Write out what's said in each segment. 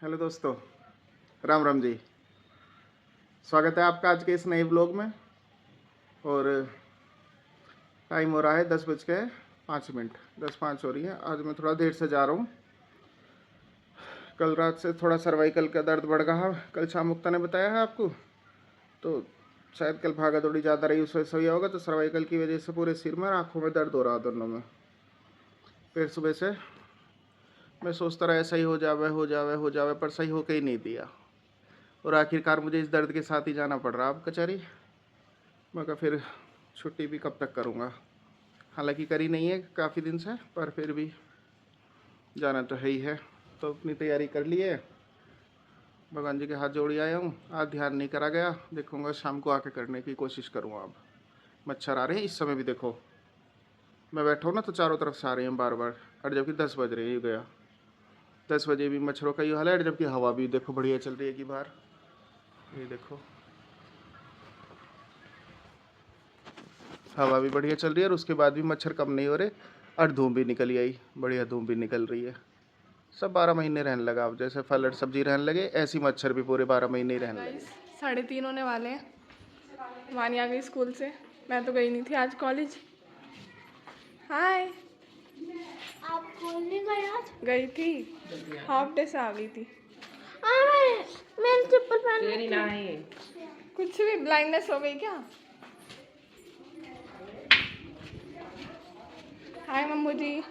Hello दोस्तों, राम राम जी। स्वागत है आपका आज के इस नए व्लॉग में। और टाइम हो रहा है 10:05। 10:05 हो रही है। आज मैं थोड़ा देर से जा रहा हूँ। कल रात से थोड़ा सर्वाइकल का दर्द बढ़ रहा। कल शाम मुक्ता ने बताया है आपको, तो शायद कल भागा दौड़ी ज़्यादा रही, उस वजह से हुआ होगा। तो सर्वाइकल की वजह से पूरे सिर में और आँखों में दर्द हो रहा, दोनों में। फिर सुबह से मैं सोचता रहा सही हो जावे, पर सही होके ही नहीं दिया। और आखिरकार मुझे इस दर्द के साथ ही जाना पड़ रहा अब कचहरी। मैं कहा फिर छुट्टी भी कब तक करूँगा। हालांकि करी नहीं है काफ़ी दिन से, पर फिर भी जाना तो है ही है। तो अपनी तैयारी कर ली है। भगवान जी के हाथ जोड़ी आया हूँ। आज ध्यान नहीं करा गया, देखूँगा शाम को आके करने की कोशिश करूँगा। अब मच्छर आ रहे हैं इस समय भी। देखो मैं बैठा हूँ ना, तो चारों तरफ से आ रहे हैं बार बार। और जबकि 10 बज रहे हैं, गया 10 बजे भी मच्छरों का ये हाल है। जबकि हवा भी देखो बढ़िया चल रही है कि बाहर, ये देखो हवा भी बढ़िया चल रही है। और उसके बाद भी मच्छर कम नहीं हो रहे। और धूप भी निकल आई, बढ़िया धूप भी निकल रही है। सब 12 महीने रहने लगा। अब जैसे फल और सब्जी रहने लगे, ऐसी मच्छर भी पूरे 12 महीने ही रहने लगे। 3:30 होने वाले हैं। वानी आ गई स्कूल से। मैं तो गई नहीं थी आज कॉलेज। हाय, आप स्कूल नहीं गए आज? गई थी, हाफ डे से आ गई थी। मैंने चप्पल पहन तेरी ना है। कुछ भी ब्लाइंडनेस हो गई क्या? हाय मम्मू जी।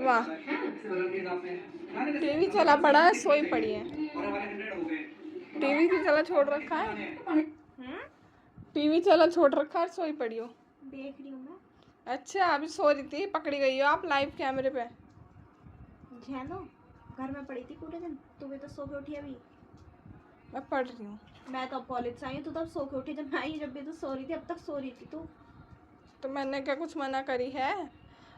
वाह, टीवी चला पड़ा है, सोई पड़ी है। टीवी भी चला छोड़ रखा है। टीवी चला छोड़ रखा है, सोई पड़ी हो। देख रही हूँ मैं। अच्छा, अभी सो रही थी, पकड़ी गई हो आप लाइव कैमरे पे। जानो, घर में पड़ी थी पूरे दिन। तू भी तो सो के उठी अभी। मैं पढ़ रही हूँ। मैं तो अब कॉलेज से आई हूँ, तू तब सो के उठी। जब मैं आई जब भी तो सो रही थी, अब तक सो रही थी तू। तो मैंने क्या कुछ मना करी है?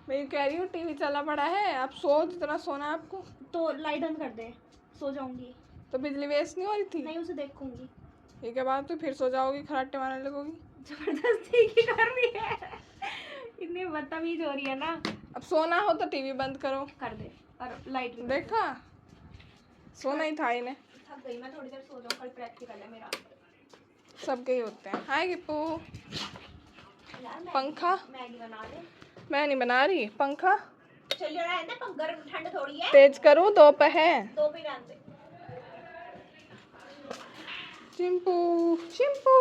मैं ये कह रही हूँ टीवी चला पड़ा है, अब सो जितना सोना है आपको। तो लाइट ऑन कर दे, सो जाऊंगी। तो बिजली वेस्ट नहीं हो रही थी? नहीं, उसे देखूंगी। ठीक है, बाद तो फिर सो जाओगी, खराटे मारने लगोगी। जबरदस्ती की कर रही है। इतनी बदतमीज हो रही है ना। अब सोना हो तो टीवी बंद करो। कर दे, और लाइट भी देखा, सोना ही था इन्हें। थक गई मैं, थोड़ी देर सो जाऊँ। कल प्रैक्टिकल है मेरा। सबके ही होते हैं। हाय गिप्पू। यार पंखा मैगी बना दे। मैं नहीं बना रही। पंखा चलिए रहने दे, गर्म ठंड थोड़ी है। तेज करूँ? दो पे है। दो भी रहने दे। चिंपू चिंपू,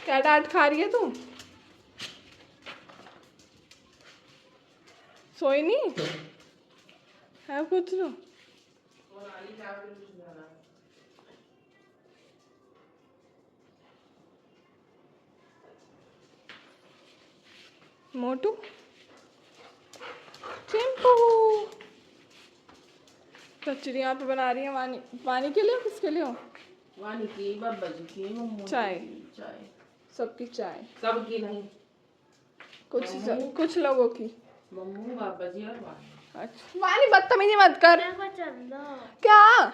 क्या डांट खा रही है तू? सोई नहीं है कुछ तो। मोटू चिंपू, कचरी यहाँ पे बना रही है वानी। वानी के लिए हो, किसके लिए हो? वानी की, बाबा जी की, मम्मू चाय। की, चाय सबकी चाय। सबकी नहीं, कुछ लोगों की। मम्मू, बाबा जी और वानी। अच्छा, वानी बदतमीजी मत कर। चल दो। क्या?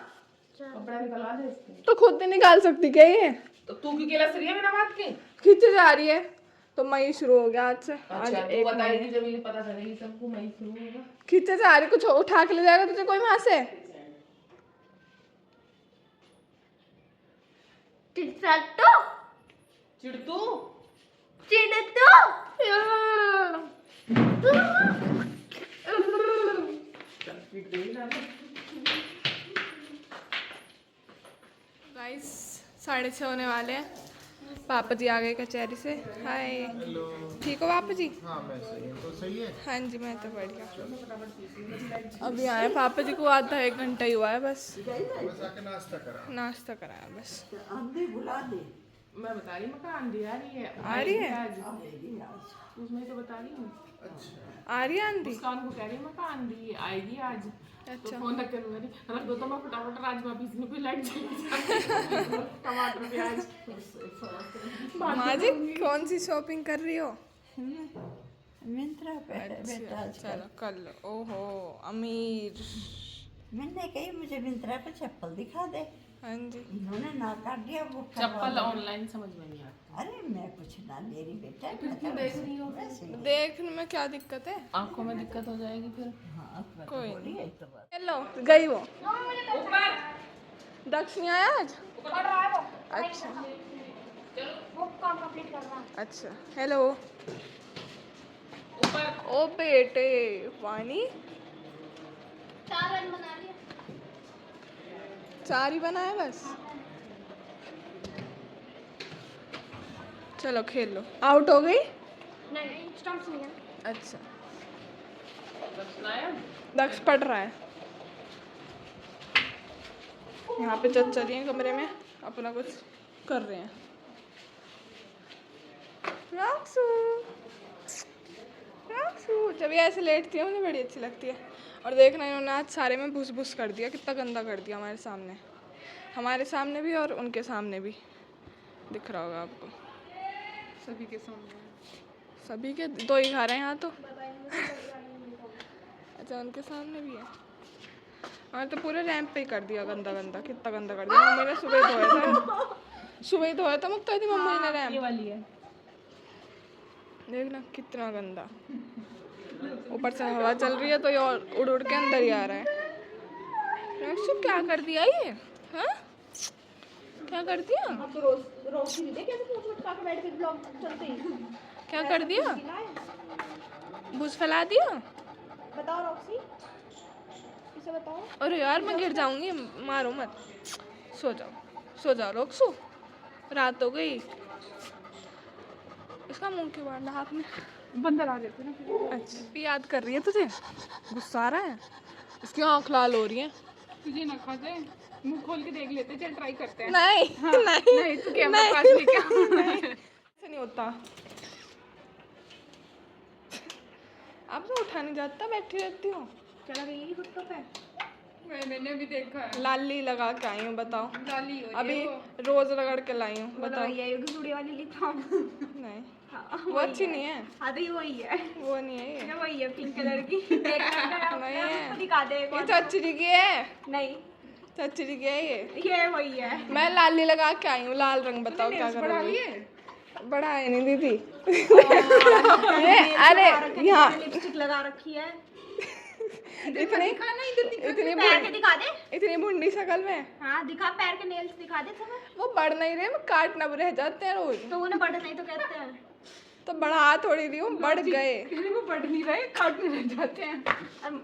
कपड़ा निकलवा दे इसके। तो खुद नहीं निकाल सकती क्या ये? तो तू क्यों केला सरिया बिना बात के? खींचे जा रही है तो मई शुरू हो गया आज से। आज अच्छा, तू एक बताएगी जब ये पता चलेगी सबको। मई शुरू होगा। खींचे जा रही, कुछ उठा के ले जाएगा तुझे कोई वहां से? चिड़सट्टू चिड़तू चिड़तू गाइस 6:30 होने वाले हैं। पापा जी आ गए कचहरी से। हाय, ठीक हो पापा जी? हाँ मैं सही हूँ। तो सही है। हाँ जी, मैं तो बढ़िया। अभी आए पापा जी को, आधा 1 घंटा ही हुआ है बस। बस आके नाश्ता करा। नाश्ता कराया बस। मैं बता रही, मका आंधी आ रही है। आ रही है? आज उसमें तो बता रही हूँ। आ रही है आंधी? मुस्कान को कह रही मका आंधी आएगी आज। अच्छा। तो फोन रख कर रख दो तो मैं फटाफट राजमा पीस में कोई लाइट चली टमाटर प्याज। माँ जी कौन सी शॉपिंग कर रही हो? मिंत्रा पे बेटा अच्छा, चलो कर लो। ओहो अमीर। मैंने कही मुझे मिंत्रा पे चप्पल दिखा दे। हाँ जी। इन्होंने ना काट दिया वो चप्पल ऑनलाइन समझ में नहीं आता। अरे मैं है कुछ ना मेरी बेटा क्यों देख रही हो? देखने में क्या दिक्कत है? आंखों में दिक्कत हो जाएगी फिर। हाँ कोई कोई नहीं तो बात हेलो गई वो दक्ष नहीं आया आज? अच्छा वो काम कंप्लीट कर रहा है। अच्छा हेलो ओ बेटे वानी चार रन बना लिया। 4 ही बनाए बस। चलो खेल लो। आउट हो गई? नहीं स्टंप्स नहीं है। अच्छा सुनाया? दक्ष पढ़ रहा है। यहाँ पे चल रही है कमरे में अपना कुछ कर रहे हैं। राक्सू राक्सू जब ये ऐसे लेटती है मुझे बड़ी अच्छी लगती है। और देखना इन्होंने आज सारे में भुस भुस कर दिया, कितना गंदा कर दिया हमारे सामने भी और उनके सामने भी। दिख रहा होगा आपको सभी के सामने। सभी के 2 ही खा रहे हैं यहाँ तो। अच्छा उनके सामने भी है। हाँ तो पूरे रैंप पे ही कर दिया गंदा गंदा, कितना गंदा कर दिया। मम्मी ने सुबह ही धोया था मुक्ता दी मम्मी ने ये रैंप। वाली है। देखना कितना गंदा। ऊपर से हवा चल रही है तो ये और उड़ उड़ के अंदर ही आ रहा है। रक्षु क्या कर दिया ये? हाँ क्या कर दिया? अब तो रोज ही देख कैसे फोटो लटका के बैठ के ब्लॉग चलते ही। क्या कर दिया? भूस फैला दिया? बताओ रॉक्सी, इसे बताओ। अरे यार मैं गिर जाऊंगी, मारो मत। सो जाओ रोक्सू, रात हो गई। इसका मुंह क्यों बांधा आपने? बंदर आ जाते ना। अच्छा याद कर रही है तुझे? गुस्सा आ रहा है? इसकी आँख लाल हो रही है। तुझे ना खा जाए, मुंह खोल के देख लेते, चल ट्राई करते हैं। नहीं नहीं तू कैमरा पास लेके आ। ऐसे नहीं होता। आप तो उठा नहीं जाता, बैठी रहती हो। चला गई घुटनों पे। मैंने भी देखा है। लाली लगा के आई हूँ बताओ। लाली हो अभी रोज रगड़ के लाई हूँ बताओ। ये घुसुड़ी वाली लिखा नहीं वो अच्छी नहीं है। हाँ तो ये वही है। वो नहीं है ये। वही है पिंक कलर की। नहीं है। दिखा दे एक ये और। चचरी की है। नहीं चचरी की है ये वही है। मैं लाली लगा के आई हूँ। लाल रंग बताओ क्या करोगी? बढ़ाए नहीं दीदी। ये अरे यहाँ लिपस्टिक लगा रखी है। इतनी पैर के दिखा दे। इतनी भुंडी शक्ल में। हाँ दिखा, पैर के नेल्स दिखा दे तुम्हें। वो बढ़ नहीं रहे, काटना रह जाते हैं रोज। तो उन्हें बढ़ नहीं तो कहते हैं। तो बढ़ा थोड़ी रही हूँ, बढ़ गए। वो बढ़ नहीं रहे, काटने रह जाते हैं।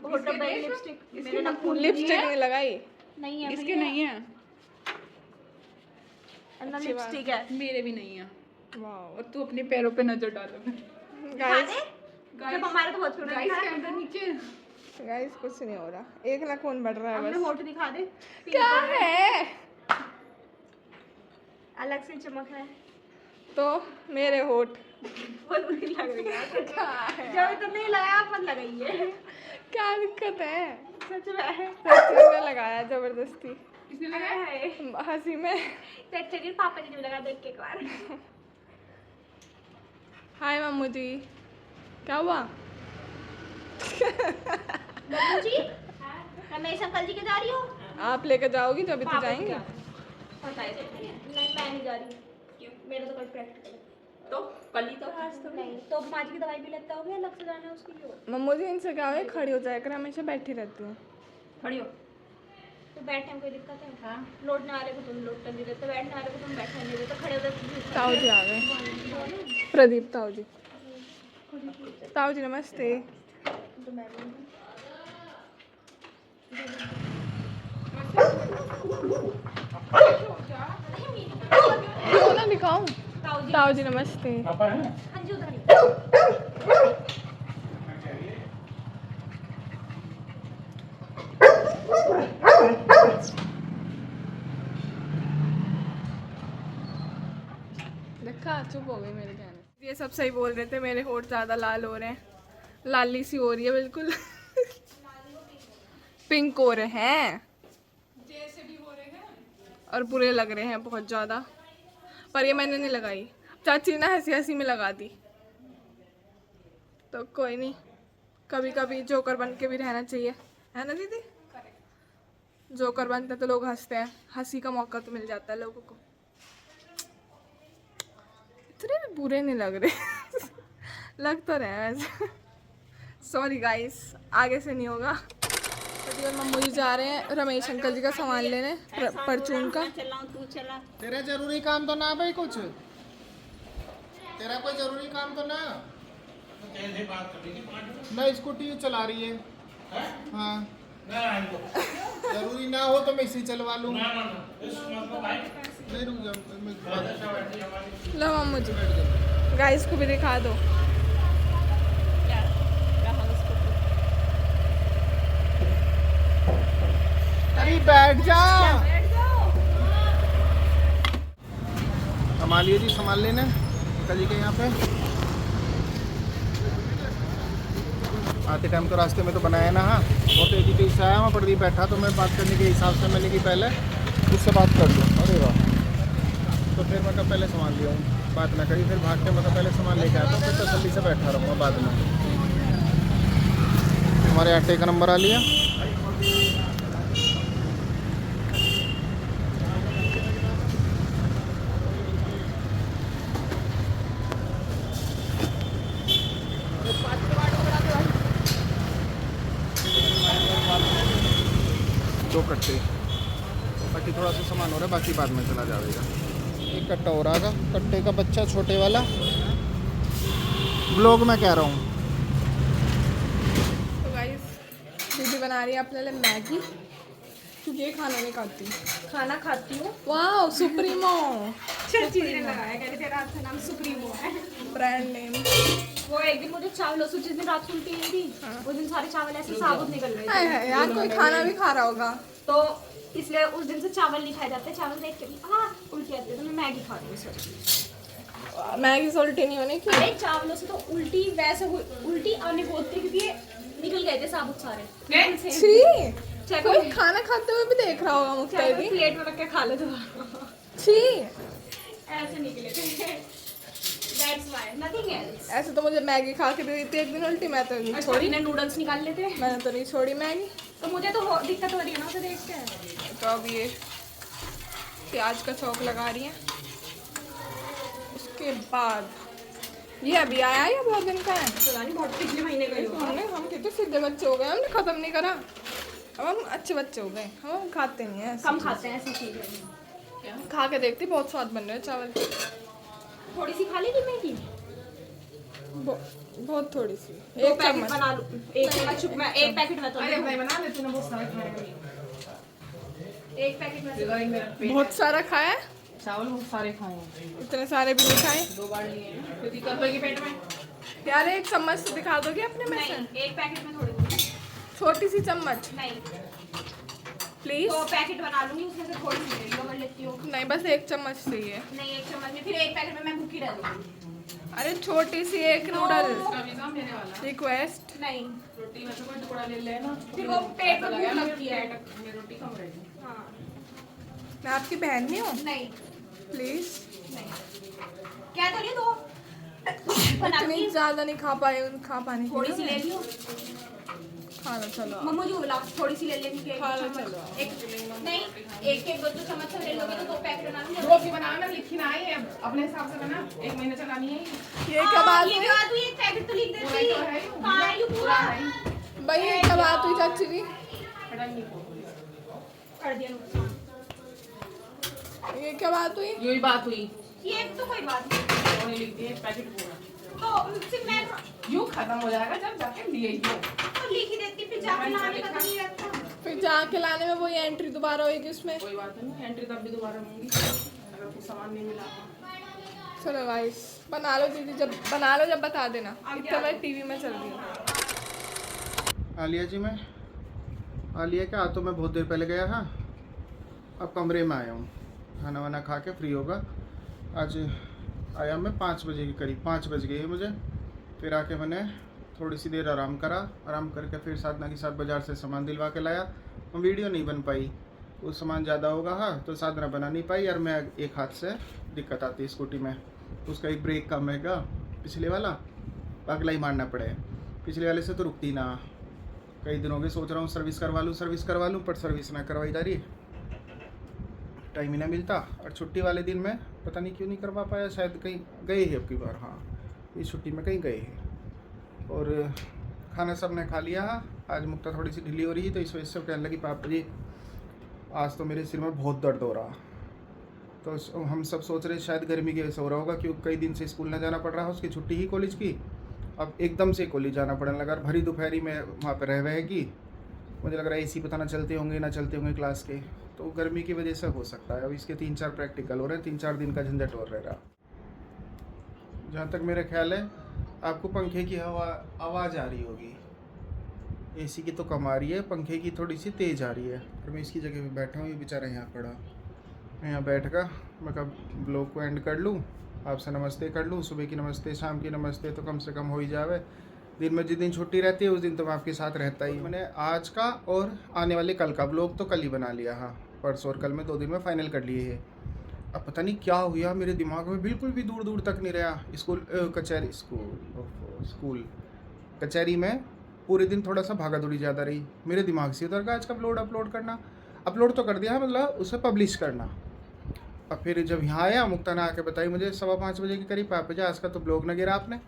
होटल पे लिपस्टिक मेरे ना लिपस्टिक नहीं लगाई। नहीं है इसके नहीं है, ना लिपस्टिक है। मेरे भी नहीं है। वाह और तू अपने पैरों पे नजर डालो। दिखा दे। जब हमारे तो बहुत छोटा गाइस दिखा के है। अंदर नीचे गाइस कुछ नहीं हो रहा, एक ना खून बढ़ रहा है अपने बस। होठ दिखा दे। क्या है? अलग से चमक रहा है। तो मेरे होठ बहुत बुरी लग रही है। जब तो नहीं लगाया मत लगाइए। क्या दिक्कत है? सच में सच्ची में लगाया जबरदस्ती, किसने लगाया? हंसी में। चलिए पापा जी ने लगा देख के एक बार। हाय मम्मू जी, क्या हुआ? मम्मू जी रमेश अंकल जी के जा रही हो? आप लेकर जाओगी तो अभी तो पापा जी जाएंगे। पता है नहीं मैं नहीं जा रही। क्यों? मेरा तो कल प्रैक्टिकल है। तो कल ही तो आज तो नहीं तो माँ जी की दवाई भी लेता होगा, अलग से जाना है उसके लिए। मम्मू जी इनसे क्या है, खड़ी हो जाया कर, हमेशा बैठी रहती हूँ। खड़ी हो। तो बैठने में कोई दिक्कत है? हाँ। लौटने वाले को तुम लौटने नहीं देते, बैठने वाले को तुम बैठने नहीं देते, खड़े होकर ताऊ जी आ गए। प्रदीप ताऊ जी। ताऊ जी नमस्ते। तो मैं भी क्यों ना दिखाऊं? ताऊ जी नमस्ते। हाँ जी उधर ही। देखा चुप हो गई मेरे कहने से। ये सब सही बोल रहे थे, मेरे होठ ज़्यादा लाल हो रहे हैं, लाली सी हो रही है बिल्कुल। पिंक हो रहे हैं जैसे भी हो रहे हैं। और बुरे लग रहे हैं बहुत ज़्यादा। पर ये मैंने नहीं लगाई, चाची ने हंसी हंसी में लगा दी। तो कोई नहीं, कभी कभी जोकर बन के भी रहना चाहिए, है ना दीदी? जोकर बनते तो लोग हंसते हैं, हंसी का मौका तो मिल जाता है लोगों को। इतने भी पूरे नहीं लग रहे लग तो रहे हैं वैसे। सॉरी गाइस, आगे से नहीं होगा। तो मम्मू जी जा रहे हैं रमेश अंकल जी का सामान लेने, परचून का। तेरा जरूरी काम तो ना भाई, कुछ तेरा कोई जरूरी काम तो ना? नहीं, स्कूटी चला रही है। हाँ, जरूरी ना हो तो मैं इसी चलवा लूँ। नहीं, रुक जाओ। लो मम्मू जी, गाइस को भी दिखा दो। अरे बैठ जा। संभालिए जी, संभाल लेना अंकल जी के यहाँ पे। आते टाइम तो रास्ते में तो बनाया ना। हाँ, बहुत तेजी तेजी से आया। वहाँ प्रदीप बैठा तो मैं बात करने के हिसाब से मैंने कि पहले उससे बात कर लूँ। अरे वाह, तो फिर मैं पहले संभाल लिया हूँ, बात ना करी। फिर भाग के मतलब पहले सामान लेके आता हूँ, फिर तसल्ली से बैठा रहूँगा बाद में। हमारे आटे का नंबर आ लिया। दो कट्टे, बाकी थोड़ा सा सामान हो रहा है, बाकी बाद में चला जाएगा। एक कट्टा हो रहा था, कट्टे का बच्चा छोटे वाला। ब्लॉग में कह रहा हूँ। तो गाइस दीदी बना रही है अपने लिए मैगी, क्योंकि ये खाना नहीं खाती। खाना खाती हूँ। वाह, सुप्रीमो चीज़ ने लगाया, कहते तेरा अच्छा नाम सुप्रीमो है। Brand name. वो एक दिन मुझे चावल जिस दिन रात को उल्टी हुई थी, उस दिन सारे चावल ऐसे साबुत निकल रहे हाय थे। हाय यार, कोई खाना भी खा रहा होगा। तो इसलिए उस दिन से चावल नहीं खाए जाते। चावल देख के उल्टी आती है, तो मैं मैगी खा रही हूँ सर। मैगी से उल्टी नहीं होने की। अरे चावलों से तो उल्टी वैसे उल्टी आने को होती है, क्योंकि ये निकल गए थे साबुत सारे। छी, चेक कोई खाना खाते हुए भी देख रहा होगा मुक्ता दी। प्लेट में रख के खा ले तो छी, ऐसे निकले थे। That's why, nothing else. ऐसे तो मुझे मैगी खा के दी थी एक दिन उल्टी, मैं तो नहीं छोड़ी छोड़ी। ने नूडल्स निकाल लेते। मैंने तो नहीं छोड़ी मैगी। तो मुझे तो दिक्कत हो रही है ना उसे देख के। तो अब ये प्याज का चौक लगा रही है। उसके बाद ये अभी आया या बहुत दिन का है? पता नहीं, बहुत पिछले महीने गई हो। हम कितने सीधे बच्चे हो गए, हमने खत्म नहीं करा। अब हम अच्छे बच्चे हो गए, हम खाते नहीं है। कम खाते हैं ऐसी चीजें। खा के देखती, बहुत स्वाद बन रहे हैं चावल। थोड़ी सी खा ली थी मैगी, बहुत थोड़ी सी, एक एक पैकेट चम्मच। बना लूं। एक चम्मच मैं एक पैकेट में तो अरे भाई बना ले, तूने बहुत सारे खाए। एक पैकेट में इधर ही मेरा पेट, बहुत सारा खाया, चावल बहुत सारे खाए हैं। इतने सारे भी नहीं खाए। 2 बार लिए हैं, फिर दिक्कत होगी पेट में। यार एक चम्मच से दिखा दोगे अपने में से? नहीं, एक पैकेट में थोड़ी छोटी सी चम्मच नहीं, प्लीज। तो पैकेट बना लूंगी, उसमें से थोड़ी सी ले लो, कर लेती हूँ। नहीं, बस एक चम्मच चाहिए। नहीं, एक चम्मच में, फिर एक पैकेट में मैं भूखी रह लूंगी। अरे छोटी सी एक नूडल अभी काम मेरे वाला रिक्वेस्ट। नहीं, रोटी में से कोई टुकड़ा ले लेना, फिर वो पेट में भूख लगती है। मेरी रोटी कम रहेगी। हाँ, मैं आपकी बहन नहीं हूँ, नहीं प्लीज। नहीं, क्या तो ये दो बना इतनी लूंगी, ज्यादा नहीं खा पाने की थोड़ी ना सी ले मैं। लियो। खा लो चलो। मम्मू जी बोला थोड़ी सी ले लेनी कि खा लो चम्मच। चलो। एक नहीं, एक 2 चम्मच से ले लोगे तो 2 पैकेट बना लूंगी। रोटी बनाओ ना, लिखी ना आई है, अपने हिसाब से बना, 1 महीने चलानी है ये क्या बात ये हुई क्या बात हुई? एक पैकेट तो लिख पूरा देती। तो है ही, कहाँ है ये पूरा? भाई? ये क्या बात हुई चाची जी? कर दिया नुकसान। ये क्या बात हुई? यही बात हुई, ये तो कोई बात नहीं। उन्हें लिख दिए पैकेट पूरा, तो सिर्फ मैं यूं खत्म हो जाएगा जब जाके लिए यो। तो लिख ही देती, फिर जाके लाने का तो नहीं रहता। फिर जाके लाने में वही एंट्री दोबारा होगी उसमें। कोई बात नहीं, एंट्री तब भी दोबारा होंगी अगर कुछ सामान नहीं मिला। चलो गाइस, बना लो दीदी, जब बना लो जब बता देना। इतना मैं टीवी में चल रही हूँ। आलिया जी, मैं आलिया क्या, तो मैं बहुत देर पहले गया। हाँ, अब कमरे में आया हूँ, खाना वाना खा के फ्री होगा। आज आया मैं 5 बजे के करीब, 5 बज गए मुझे। फिर आके मैंने थोड़ी सी देर आराम करा, आराम करके फिर साधना के साथ बाज़ार से सामान दिलवा के लाया। वो वीडियो नहीं बन पाई, वो सामान ज़्यादा होगा। हाँ, तो साधना बना नहीं पाई, और मैं एक हाथ से दिक्कत आती है स्कूटी में। उसका एक ब्रेक कम हैगा, पिछले वाला अगला ही मारना पड़े, पिछले वाले से तो रुकती ना। कई दिन हो गए सोच रहा हूँ सर्विस करवा लूँ, पर सर्विस ना करवाई जा रही, टाइम ही ना मिलता। और छुट्टी वाले दिन में पता नहीं क्यों नहीं करवा पाया, शायद कहीं गए हैं अब की बार, हाँ इस छुट्टी में कहीं गए हैं। और खाना सब ने खा लिया। आज मुक्ता थोड़ी सी ढीली हो रही है तो इस वजह से वो कहने लगी पापा जी आज तो मेरे सिर में बहुत दर्द हो रहा। तो हम सब सोच रहे शायद गर्मी की वजह से हो रहा होगा, क्योंकि कई दिन से स्कूल न जाना पड़ रहा है, उसकी छुट्टी ही कॉलेज की, अब एकदम से कॉलेज जाना पड़ने लगा। भरी दोपहरी में वहाँ पर रह रहेगी, मुझे लग रहा है एसी पता ना चलते होंगे ना चलते होंगे क्लास के, तो गर्मी की वजह से हो सकता है। अब इसके 3-4 प्रैक्टिकल हो रहे हैं, 3-4 दिन का झंझट और रह रहा। जहाँ तक मेरा ख्याल है आपको पंखे की आवाज़ आ रही होगी, एसी की तो कम आ रही है, पंखे की थोड़ी सी तेज़ आ रही है। और मैं इसकी जगह पे बैठा हूँ, ये बेचारा यहाँ पड़ा, मैं यहाँ बैठ कर मैं कब ब्लॉग को एंड कर लूँ, आपसे नमस्ते कर लूँ, सुबह की नमस्ते शाम की नमस्ते तो कम से कम हो ही जावे। दिन में जिस दिन छुट्टी रहती है उस दिन तो मैं आपके साथ रहता ही। मैंने आज का और आने वाले कल का ब्लॉग तो कल ही बना लिया, हाँ परसों और कल में 2 दिन में फ़ाइनल कर लिए है। अब पता नहीं क्या हुआ, मेरे दिमाग में बिल्कुल भी दूर दूर तक नहीं रहा। स्कूल कचहरी में पूरे दिन थोड़ा सा भागा दौड़ी ज़्यादा रही, मेरे दिमाग से उधर का आज का अपलोड करना। अपलोड तो कर दिया, मतलब उसे पब्लिश करना। अब फिर जब यहाँ आया मुक्ता ने आके बताई मुझे 5:15 बजे के करीब, पापा जी आज का तो ब्लॉग न गिरा आपने।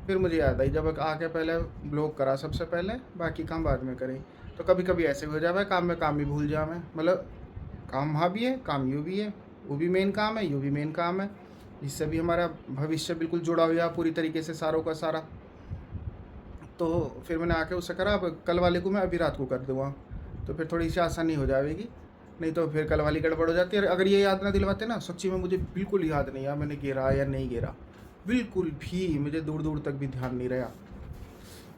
फिर मुझे याद आई जब आके पहले ब्लॉग करा सबसे पहले, बाकी काम बाद में करें। तो कभी कभी ऐसे हो जाए काम में काम ही भूल जाए मैं, मतलब काम वहाँ भी है काम यूँ भी है, वो भी मेन काम है यूँ भी मेन काम है, इससे भी हमारा भविष्य बिल्कुल जुड़ा हुआ पूरी तरीके से सारों का सारा। तो फिर मैंने आके उससे करा, अब कल वाले को मैं अभी रात को कर दूँगा तो फिर थोड़ी सी आसानी हो जाएगी, नहीं तो फिर कल वाली गड़बड़ हो जाती है। अगर ये याद ना दिलवाते ना, सच्ची में मुझे बिल्कुल याद नहीं है मैंने गिरा या नहीं गिरा, बिल्कुल भी मुझे दूर दूर तक भी ध्यान नहीं रहा।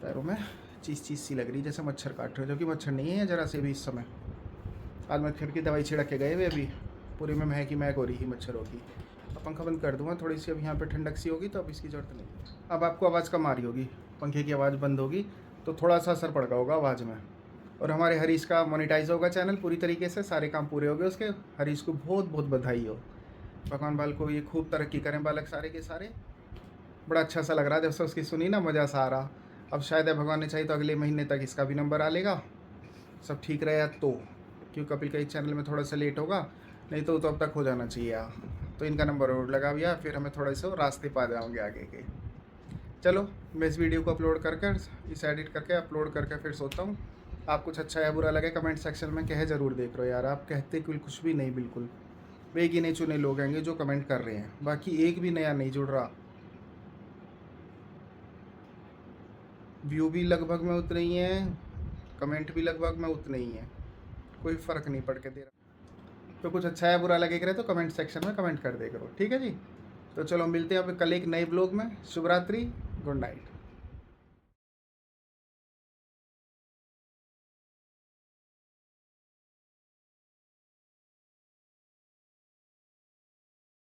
पैरों में चीज़ सी लग रही जैसे मच्छर काट रहे, जो कि मच्छर नहीं है जरा से भी इस समय। आज मैं खिड़की दवाई छिड़क के गए हुए, अभी पूरे में महक हो रही है मच्छरों की। अब पंखा बंद कर दूँगा, थोड़ी सी अब यहाँ पे ठंडक सी होगी तो अब इसकी ज़रूरत नहीं। अब आपको आवाज़ कम आ रही होगी, पंखे की आवाज़ बंद होगी तो थोड़ा सा असर पड़ गया होगा आवाज़ में। और हमारे हरीश का मोनेटाइज होगा चैनल पूरी तरीके से, सारे काम पूरे हो गए उसके। हरीश को बहुत बहुत बधाई हो, भगवान बाल को ये खूब तरक्की करें बालक सारे के सारे। बड़ा अच्छा सा लग रहा है जब से उसकी सुनी ना, मज़ा सा आ रहा। अब शायद भगवान ने चाहिए तो अगले महीने तक इसका भी नंबर आ लेगा, सब ठीक रहेगा तो, क्योंकि कपिल के चैनल में थोड़ा सा लेट होगा, नहीं तो अब तक हो जाना चाहिए। तो इनका नंबर और लगा भैया, फिर हमें थोड़े से रास्ते पा जाओगे आगे के। चलो मैं इस वीडियो को अपलोड करके इसे एडिट करके अपलोड करके फिर सोता हूँ। आप कुछ अच्छा या बुरा लगे कमेंट सेक्शन में कहे ज़रूर देख रहे हो यार, आप कहते कुछ भी नहीं, बिल्कुल बेगिने चुने लोग आएंगे जो कमेंट कर रहे हैं, बाकी एक भी नया नहीं जुड़ रहा। व्यू भी लगभग में उतने ही हैं, कमेंट भी लगभग में उतने ही हैं, कोई फ़र्क नहीं पड़ के दे रहा। तो कुछ अच्छा या बुरा लगे करे तो कमेंट सेक्शन में कमेंट कर दे करो, ठीक है जी। तो चलो मिलते हैं अब कल एक नए ब्लॉग में। शुभ रात्रि, गुड नाइट।